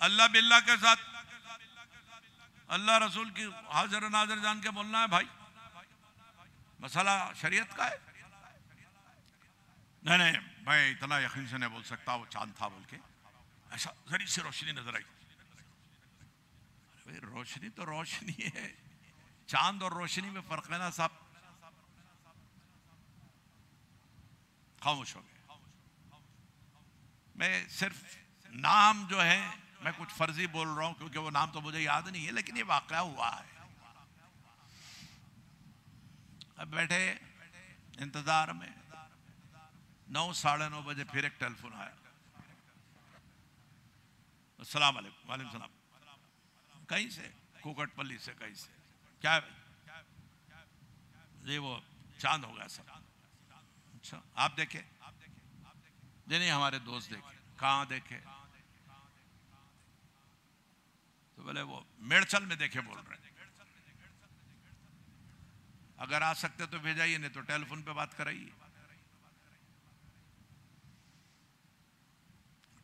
अल्लाह बिल्लाह के साथ अल्लाह रसूल की हाजिर नाजिर जान के बोलना है भाई, मसला शरीयत का है। नहीं नहीं भाई इतना यकीन से नहीं बोल सकता वो चांद था बोल के, ऐसा जरी से रोशनी नजर आई। भाई रोशनी तो रोशनी है, चांद और रोशनी में फर्क है ना साहब। खामोश हो गए। मैं सिर्फ नाम जो है मैं कुछ फर्जी बोल रहा हूं क्योंकि वो नाम तो मुझे याद नहीं है, लेकिन ये वाकया हुआ है। अब बैठे इंतजार में, 9 साढ़े 9 बजे फिर एक टेलीफोन आया। अस्सलाम वालेकुम। वालेकुम सलाम। कहीं से? कुकटपल्ली से। कहीं से? क्या है जी? वो चांद हो गया सब। अच्छा आप देखे? जी नहीं हमारे दोस्त देखे। कहाँ देखे? तो बोले वो मेड़चल में देखे बोल रहे हैं। अगर आ सकते तो भेजाइए, नहीं तो टेलीफोन पे बात कराइए।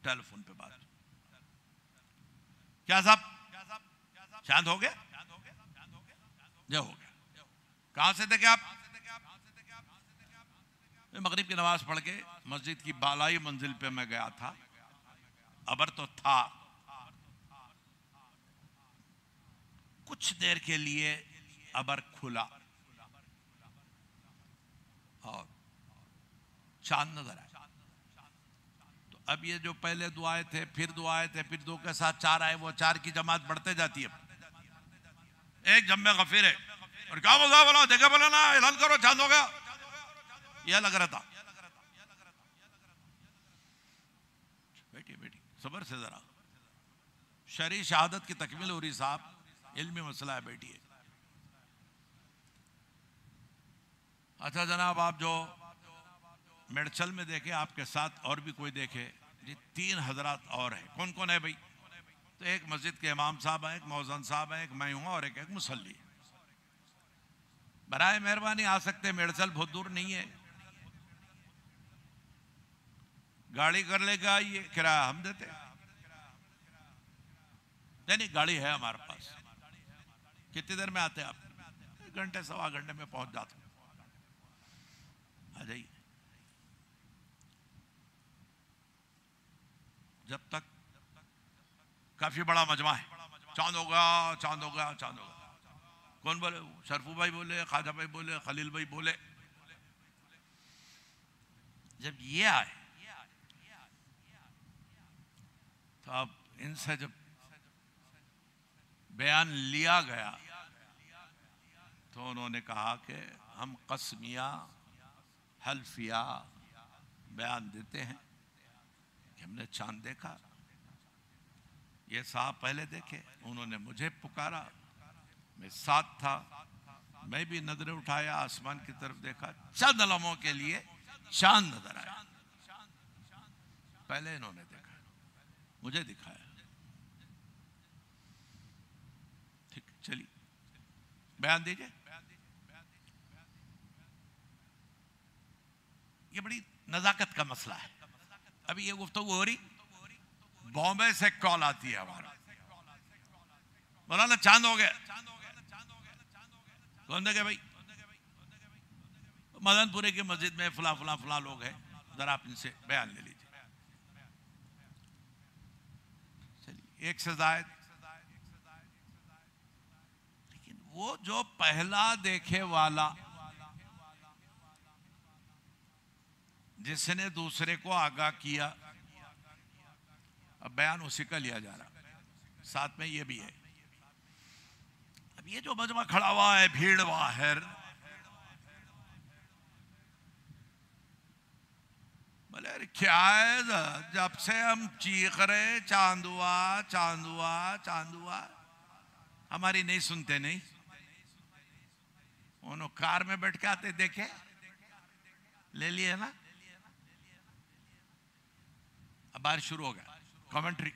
टेलीफोन पे बात। क्या साहब चांद हो गया? जो हो गया। कहां से देखे आप? मैं मगरिब की नमाज पढ़ के मस्जिद की बालाई मंजिल पे मैं गया था। अबर तो था, कुछ देर के लिए अबर खुला और चांद नजर आया। तो अब ये जो पहले दुआए थे, फिर दुआए थे, फिर 2 के साथ 4 आए, वो 4 की जमात बढ़ते जाती है। एक जम्मे गफीर है और क्या बोला देखा बोला ना ऐलान करो चांद हो गया, यह लग रहा था। बेटी बेटी सबर से जरा, शरी शहादत की तकमील हो रही साहब, इल्मी मसला है बेटी है। अच्छा जनाब आप जो मेड़चल में देखे, आपके साथ और भी कोई देखे जी? 3 हजरात और हैं। कौन कौन है भाई? तो एक मस्जिद के इमाम साहब हैं, एक मौजन साहब हैं, एक मैं हूं और एक मुसल्ली। बराए मेहरबानी आ सकते, मेड़चल बहुत दूर नहीं है, गाड़ी कर लेगा, ये किराया हम देते। नहीं गाड़ी है हमारे पास। कितनी देर में आते हैं आप? 1 घंटे 1.25 घंटे में पहुंच जाते। आ जाइए। जब तक काफी बड़ा मजमा है। चांद होगा चांद होगा चांद होगा। कौन बोले? शरफू भाई बोले, ख्वाजा भाई बोले, खलील भाई बोले। जब ये आए तो अब इनसे जब बयान लिया गया तो उन्होंने कहा कि हम कसमिया हल्फिया बयान देते हैं कि हमने चांद देखा। ये साहब पहले देखे, उन्होंने मुझे पुकारा, मैं साथ था, मैं भी नजरें उठाया, आसमान की तरफ देखा, चंद लम्हों के लिए चांद नजर आया। पहले इन्होंने देखा, मुझे दिखाया। ठीक चलिए बयान दीजिए। ये बड़ी नजाकत का मसला है। अभी ये गुफ्तगू हो रही, बॉम्बे से कॉल आती है हमारा, मौलाना चांद हो गया। कौन देखे भाई? मदनपुरे की मस्जिद में फला फला फला लोग हैं, जरा आप इनसे बयान ले लीजिए। चलिए 1 से जायद। लेकिन वो जो पहला देखे वाला जिसने दूसरे को आगाह किया, अब बयान उसी का लिया जा रहा, साथ में ये भी है। अब ये जो मजमा खड़ा हुआ है, भीड़ बाहर, बोले अरे क्या है, जब से हम चीख रहे चांद हुआ चांद हुआ चांद हुआ, हमारी नहीं सुनते। नहीं उन्होंने कार में बैठ के आते देखे, ले लिए ना। अब बारिश शुरू हो गया, कमेंट्री।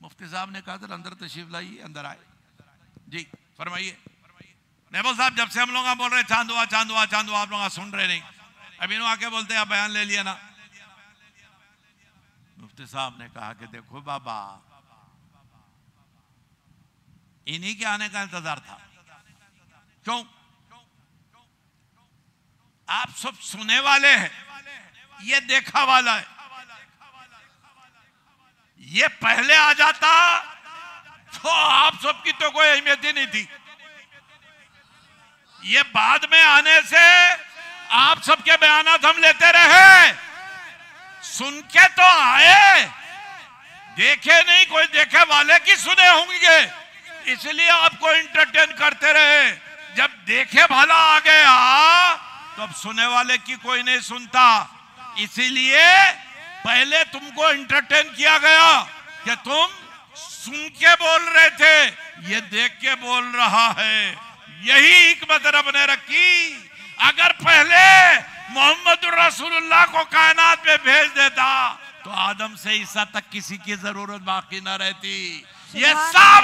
मुफ्ती साहब ने कहा था अंदर तशरीफ लाइए, अंदर आए जी, फरमाइए। नेबल साहब जब से हम लोग बोल रहे चांद हुआ चांद हुआ चांद हुआ, आप लोग सुन रहे नहीं। अब इन्हों आके बोलते हैं आप बयान ले लिया ना। मुफ्ती मुफ्ती साहब ने कहा कि देखो बाबा, इन्हीं के आने का इंतजार था। क्यों? आप सब सुने वाले हैं, ये देखा वाला है। ये पहले आ जाता तो आप सबकी तो कोई अहमियत ही नहीं थी। ये बाद में आने से आप सबके बयानात हम लेते रहे, सुन के तो आए, देखे नहीं, कोई देखे वाले की सुने होंगे, इसलिए आपको इंटरटेन करते रहे। जब देखे भला आ गया तो अब सुने वाले की कोई नहीं सुनता, इसीलिए पहले तुमको इंटरटेन किया गया कि तुम सुन के बोल रहे थे, ये देख के बोल रहा है। यही हिकमत रब ने रखी। अगर पहले मोहम्मद रसूलुल्लाह को कायनात में भेज देता तो आदम से ईसा तक किसी की जरूरत बाकी ना रहती। ये सब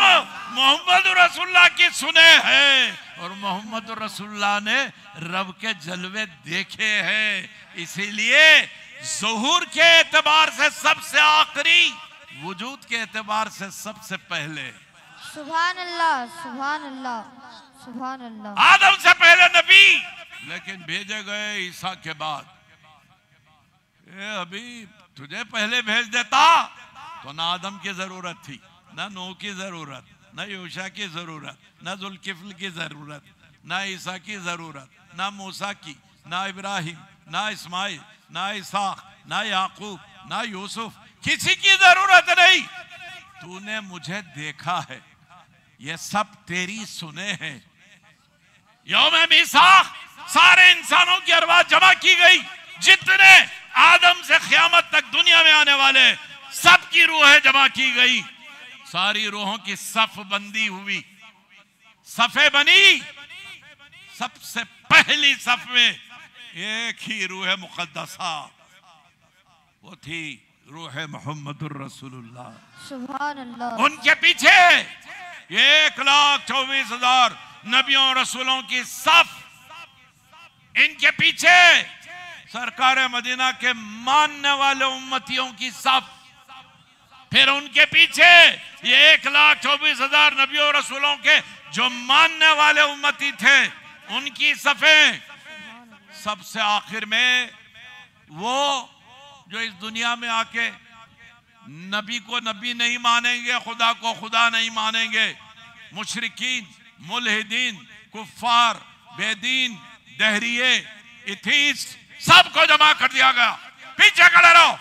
मोहम्मद रसूलुल्लाह की सुने हैं और मोहम्मद रसूलुल्लाह ने रब के जलवे देखे हैं। इसीलिए ज़ुहूर के एतबार से सबसे आखिरी, वजूद के एतबार से सबसे पहले। सुभान अल्लाह, सुभान अल्लाह, सुभान अल्लाह। आदम से पहले नबी, लेकिन भेजे गए ईसा के बाद। अभी तुझे पहले भेज देता तो ना आदम की जरूरत थी, ना नूह की जरूरत, ना यूशा की जरूरत, ना जुल्किफ्ल की जरूरत, ना ईसा की जरूरत, ना मूसा की, ना इब्राहिम, ना इस्माइल, ना इसहाक, ना याकूब, ना यूसुफ, किसी की जरूरत नहीं। तूने मुझे देखा है, ये सब तेरी सुने हैं। यौम मीसाक सारे इंसानों की अरवाह जमा की गई, जितने आदम से क़यामत तक दुनिया में आने वाले सबकी रूहें जमा की गई। सारी रूहों की सफ बंदी हुई, सफे बनी। सबसे पहली सफ में एक ही रूह मुक़द्दसा, वो थी रूह मोहम्मदुर रसूलुल्लाह। सुभान अल्लाह। उनके पीछे 1,24,000 नबियों रसूलों की सफ, इनके पीछे सरकार मदीना के मानने वाले उम्मतियों की सफ, फिर उनके पीछे ये 1,24,000 नबियों रसूलों के जो मानने वाले उम्मती थे उनकी सफें। सबसे आखिर में वो जो इस दुनिया में आके नबी को नबी नहीं मानेंगे, खुदा को खुदा नहीं मानेंगे, मुशरिकीन, मुल्हिदीन, कुफ्फार, बेदीन, दहरिये, एथीस्ट, सबको जमा कर दिया गया। पीछे खड़े रहो,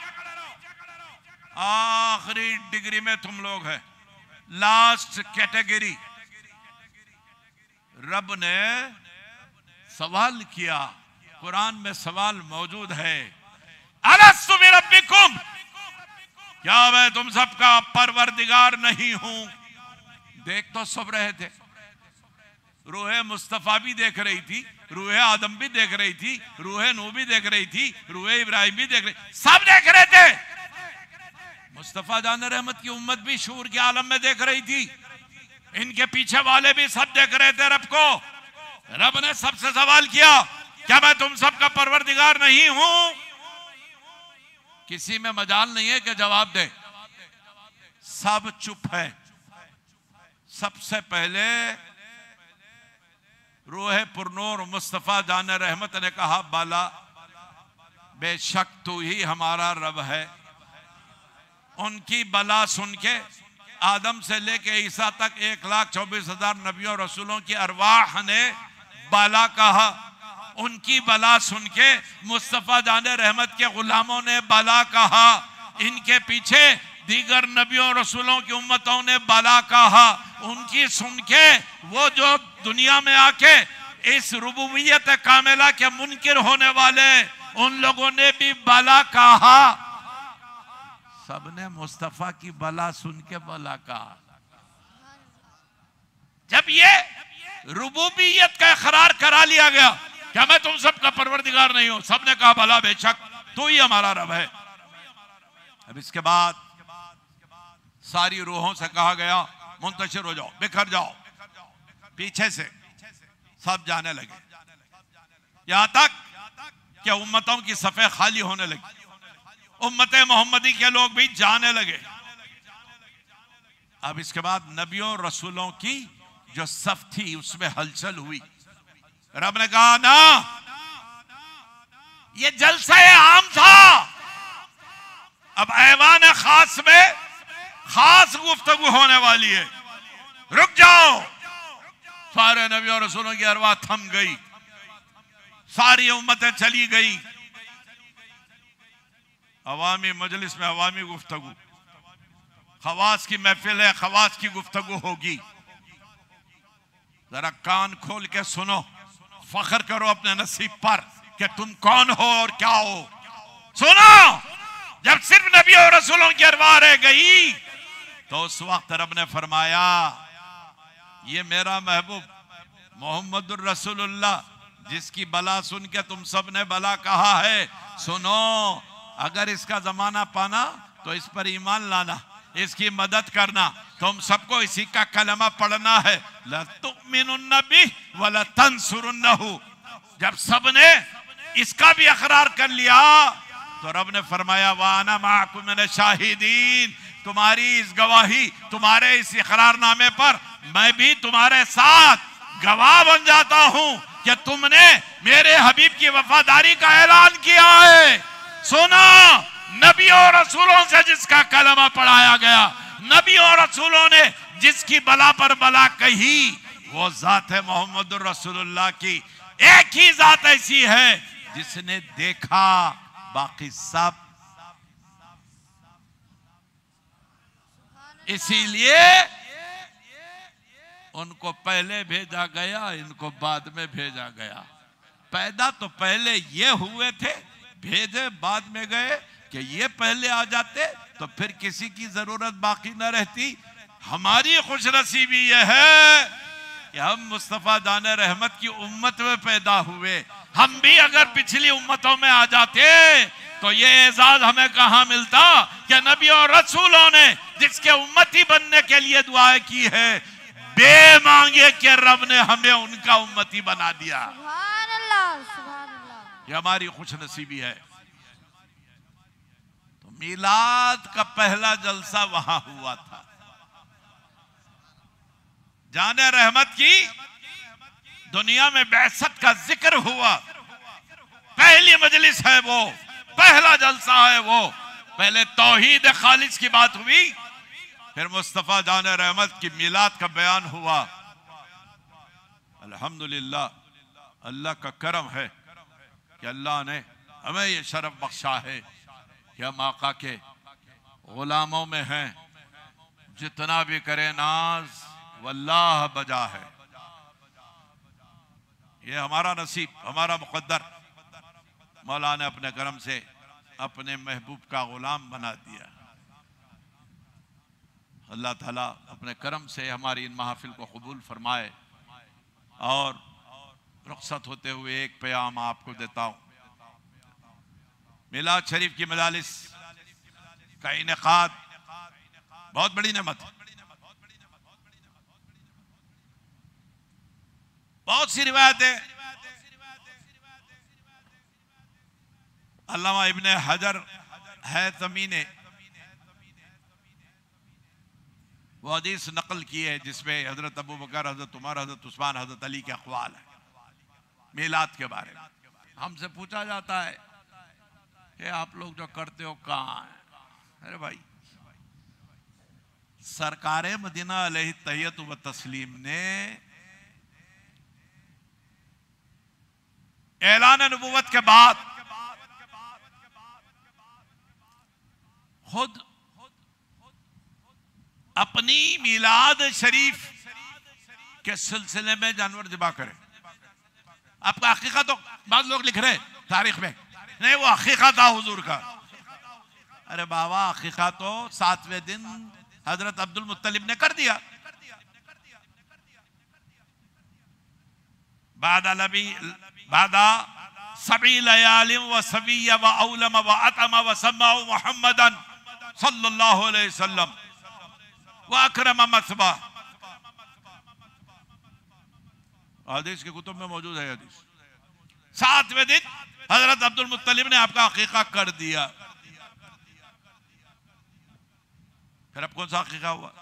आखिरी डिग्री में तुम लोग हैं, लास्ट कैटेगरी। रब ने सवाल किया, कुरान में सवाल मौजूद है, अलस्तु बिरब्बिकुम, क्या मैं तुम सबका परवरदिगार नहीं हूं? देख तो सब रहे थे, रूह मुस्तफा भी देख रही थी, रूह आदम भी देख रही थी, रूह नूह भी देख रही थी, रूह इब्राहिम भी देख रही, सब देख रहे थे। मुस्तफा जान रहमत की उम्मत भी शूर के आलम में देख रही थी, इनके पीछे वाले भी सब देख रहे थे रब को। रब ने सबसे सवाल किया, क्या मैं तुम सबका परवरदिगार नहीं हूं? किसी में मजाल नहीं है कि जवाब दे, सब चुप है। सबसे पहले रूह पुरनूर मुस्तफा जान रहमत ने कहा, बाला, बेशक तू ही हमारा रब है। उनकी बला सुन के आदम से लेके ईसा तक 1,24,000 नबियों रसूलों की अरवाह ने बाला कहा। उनकी बला सुन के मुस्तफा जाने रहमत के गुलामों ने बाला कहा। इनके पीछे दीगर नबियों रसूलों की उम्मतों ने बाला कहा। उनकी सुन के वो जो दुनिया में आके इस रुबूबियत कामिला के मुनकिर होने वाले उन लोगों ने भी बाला कहा। सबने मुस्तफा की बला सुन के बला कहा। जब ये रुबूबियत का इकरार करा लिया गया, क्या मैं तुम सबका परवरदिगार नहीं हूं? सबने कहा भला, बेशक तू ही हमारा रब है। अब इसके बाद सारी रूहों से कहा गया, मुंतशिर हो जाओ, बिखर जाओ। पीछे से सब जाने लगे, यहां तक कि उम्मतों की सफे खाली होने लगी। उम्मत मोहम्मदी के लोग भी जाने लगे। अब इसके बाद नबियों रसूलों की जो सफ थी उसमें हलचल हुई। रब ने कहा ना, ये जलसा आम था, अब ऐवान खास में खास गुफ्तगू होने वाली है, रुक जाओ। सारे नबियों रसूलों की अरवाह थम गई, सारी उम्मतें चली गई। अवामी मजलिस में अवामी गुफ्तगू, खवास की महफिल है, खवास की गुफ्तगू होगी। जरा कान खोल के सुनो, फख्र करो अपने नसीब पर कि तुम कौन हो और क्या हो। सुनो, जब सिर्फ नबी और रसूलों की अरवाह रह गई तो उस वक्त रब ने फरमाया, ये मेरा महबूब मोहम्मदुर रसूलुल्लाह, जिसकी बला सुन के तुम सब ने बला कहा है, सुनो, अगर इसका जमाना पाना तो इस पर ईमान लाना, इसकी मदद करना, तुम सबको इसी का कलमा पढ़ना है। लतुमिनुन्न बिही व लतंसुरुन्नहु। जब सबने इसका भी इकरार कर लिया तो रब ने फरमाया, वाना माकुम मिन शाहिदीन, तुम्हारी इस गवाही, तुम्हारे इस इकरारनामे पर मैं भी तुम्हारे साथ गवाह बन जाता हूं कि तुमने मेरे हबीब की वफादारी का ऐलान किया है। सुना, नबी और रसूलों से जिसका कलमा पढ़ाया गया, नबी और रसूलों ने जिसकी बला पर बला कही, वो जात है मोहम्मद रसूलुल्लाह की। एक ही जात ऐसी है जिसने देखा, बाकी सब। इसीलिए उनको पहले भेजा गया, इनको बाद में भेजा गया। पैदा तो पहले ये हुए थे, भेजे बाद में गए। कि ये पहले आ जाते तो फिर किसी की जरूरत बाकी न रहती। हमारी खुशनसीबी यह है कि हम मुस्तफा जाने रहमत की उम्मत में पैदा हुए। हम भी अगर पिछली उम्मतों में आ जाते तो ये एजाज हमें कहां मिलता कि नबी और रसूलों ने जिसके उम्मती बनने के लिए दुआएं की है, बे मांगे कि रब ने हमें उनका उम्मती बना दिया। सुभान अल्लाह, सुभान अल्लाह। ये हमारी खुशनसीबी है। तो मिलाद का पहला जलसा वहां हुआ था। जाने रहमत की दुनिया में बैसत का जिक्र हुआ, पहली मजलिस है वो, पहला जलसा है वो। पहले तौहीद खालिस की बात हुई, फिर मुस्तफा जाने रहमत की मिलाद का बयान हुआ। अल्हम्दुलिल्लाह, अल्लाह का करम है कि अल्लाह ने हमें ये शरफ बख्शा है कि हम आका के गुलामों में हैं। जितना भी करे नाज वल्लाह बजा है। ये हमारा नसीब, हमारा मुकद्दर। मौला ने अपने करम से अपने महबूब का गुलाम बना दिया। अल्लाह ताला अपने करम से हमारी इन महफिल को कबूल फरमाए। और रुखसत होते हुए एक प्याम आपको देता हूं। मिलाद शरीफ की मजालिस का इनेकाद बहुत बड़ी नेमत है। बहुत सी रिवायतें अल्लामा इब्ने हजर हैतमी ने वो हदीस नकल की है जिसमें हजरत अबू बकर, हजरत उमर, हजरत उस्मान, हजरत अली के अक़वाल है मिलाद के बारे में। हमसे पूछा जाता है कि आप लोग जो करते हो कहाँ है? अरे भाई, सरकारे मदीना अलैहि तहियत व तस्लीम ने ऐलान नबुव्वत के बाद खुद अपनी मिलाद शरीफ के सिलसिले में जानवर ज़िबा करें। आपका अकीका तो बाद लोग लिख रहे तारीख में, नहीं वो अकीका था हुजूर का। अरे बाबा, अकीका तो 7वें दिन हजरत अब्दुल मुत्तलिब ने कर दिया। बादा सभी लयालिम व सविया व औलम व अतम व सम्माउ मुहम्मदन सल्लल्लाहु अलैहि वसल्लम व अकरम मसबा। हदीस की कुतुब में मौजूद है हदीस। 7वें दिन हजरत अब्दुल मुत्तलिब ने आपका अकीका कर दिया। फिर अब कौन सा हकीका हुआ?